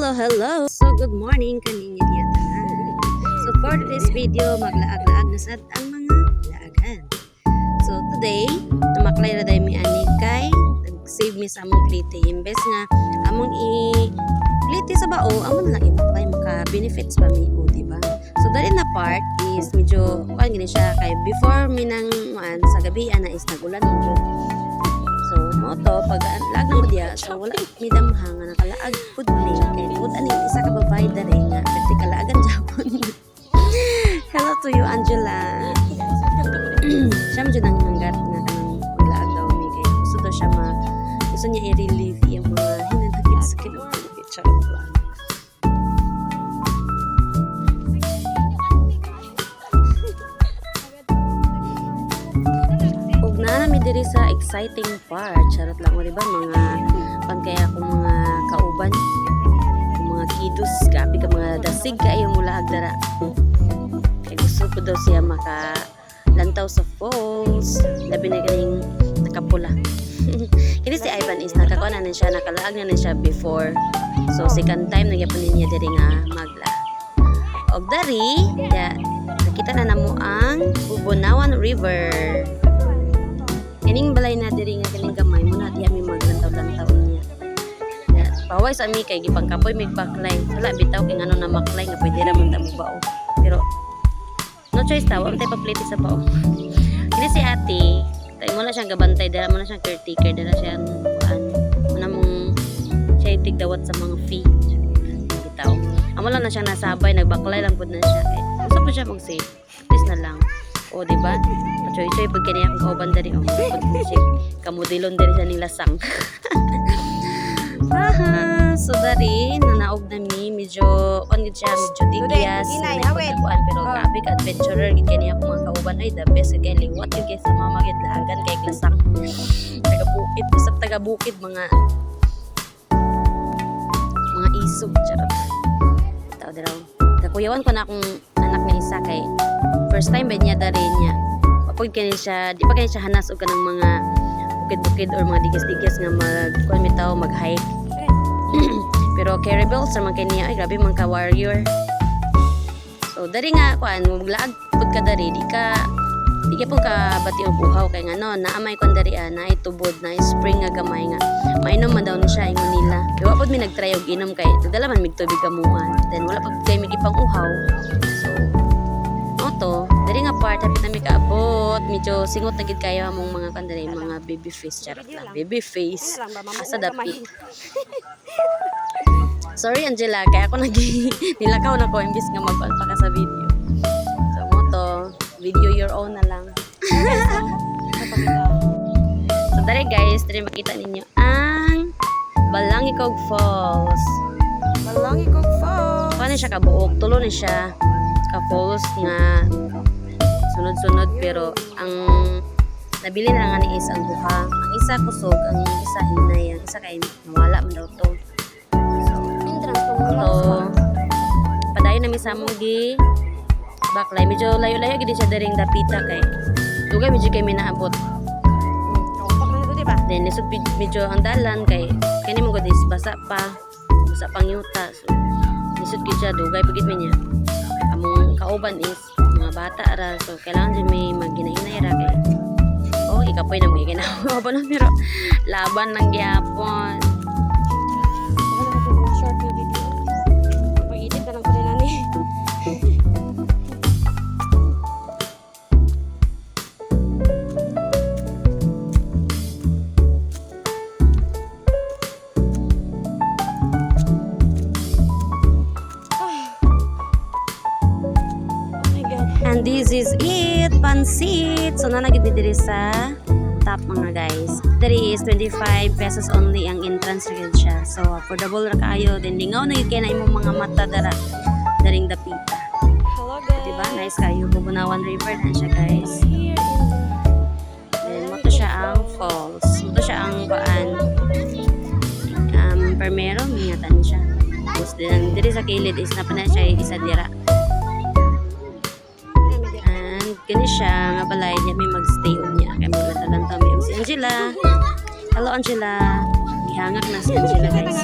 Hello. So good morning kaninyo niya tanan. So for this video maglaag-laag na sad ang mga laagan. So today namaklay ra day mi ani kay nag-save mi sa among klite imbes nga among klite sa bao amon lang imaklay maka benefits pa mi o diba. So dali na part is medyo gini siya kay before mi nang sa gabi ana is nagulan mo. So moto pag lag na mo diya so wala mi damha nga nakalaag pud ni kay pud ani isa ka babay dali nga pwede kalaagan japon. Hello to you Angela. Siya mo dyan ang hanggat nga kanang maglaag daw mi kay gusto daw siya gusto niya i-relieve yung mga hinanakit-sakit o charot lang. Nami diri sa exciting part. Charot lang mo diba mga kaya akong mga kauban, mga kidus, gabi ka mga dasig kayo mula agdara. Kaya gusto ko daw siya makalantaw sa falls. Labi na galing nakapula. Kini si Ivan is nakakuha na siya, nakalaag na siya before. So second time nagyapon niya diri nga magla. Og dari, nakita na namo ang Bubunawan River. Kining balay na diri nga kining gamay mo na diya mi maglantaw-lantaw niya. Paway sa mi kay gipang kapoy mig baklay. Wala bitaw kay ngano na maklay nga pwede ra man ta mo bao. Pero no choice taw, ang tay paplete sa bao. Kini si ate, tay mo na siyang gabantay dira mo na siyang caretaker dira siya ana mong siya tigdawat sa mga fee. Bitaw. Amo lang na siya nasabay nagbaklay lang pud na siya kay. Usa pa siya mag-save. Please na lang. O diba? Choy-choy pag kanya akong kauban dari o kamudilon dari sa nilasang. So dari nanaog na mi medyo gid siya medyo tigyas pero grabe ka adventurer gid kanya akong mga kauban ay the best kay liwat gid kay sa mama gid lagan kay lasang taga-bukid sa taga-bukid mga isog charot tao diraw kakuyawan ko na akong anak na isa kay first time ba niya dari niya pag kani siya, di pa kani siya hanas og kanang mga bukid-bukid or mga digas-digas nga mag-hike. Pero kay rebels man kani ay grabe man ka warrior. So dari nga kuan maglaag pud ka dari di ka pud ka bati og buhaw kay ngano naamay kon dari na itubod na spring nga gamay nga mainom man daw ni siya ingon nila. Pero pud mi nagtry og inom kay dala man mig tubig kamuan. Then wala pag kay mig ipang uhaw. So to dari nga part hapit na mi kaabot medyo singot na gid kayo among mga kandari mga baby face charot lang baby face asa dapit. Sorry Angela kaya ako nilakaw na ko imbis nga mag-on pa ka sa video so mo to video your own na lang. So dari guys dari makita ninyo ang Balangikog Falls. Balangikog Falls paano siya kabuok tulo ni siya ka falls nga sunod-sunod pero ang nabili na nga ni is ang duha ang isa kusog ang isa hinay ang isa kay nawala man daw to so padayon na mi sa among gi baklay medyo layo-layo gid siya daring dapita kay dugay medyo kay minaabot then lisod medyo ang dalan kay kani mo gud is basa pang yuta so lisod gid siya dugay pagit mi niya among kauban is mga bata ra so kailangan din may maghinay-hinay ra kay ikapoy na mga ginawa pero laban lang gyapon short video pag-edit na lang ko rin ani. And this is it, pansit. So nanagid diri sa top mga guys. Diri is 25 pesos only ang entrance rate siya. So affordable ra kaayo. Then lingaw na gyud kay na imong mga mata daring dapita. Hello guys. Diba? Nice kayo Bubunawan River na siya guys. Then moto siya ang falls. Moto siya ang Permero mingatan siya. Tapos diri sa kilid is napana siya isa dira. Kani siya nga balay niya may magstay niya kay maglantaw mi si Angela. Hello Angela. Gihangak na si Angela guys.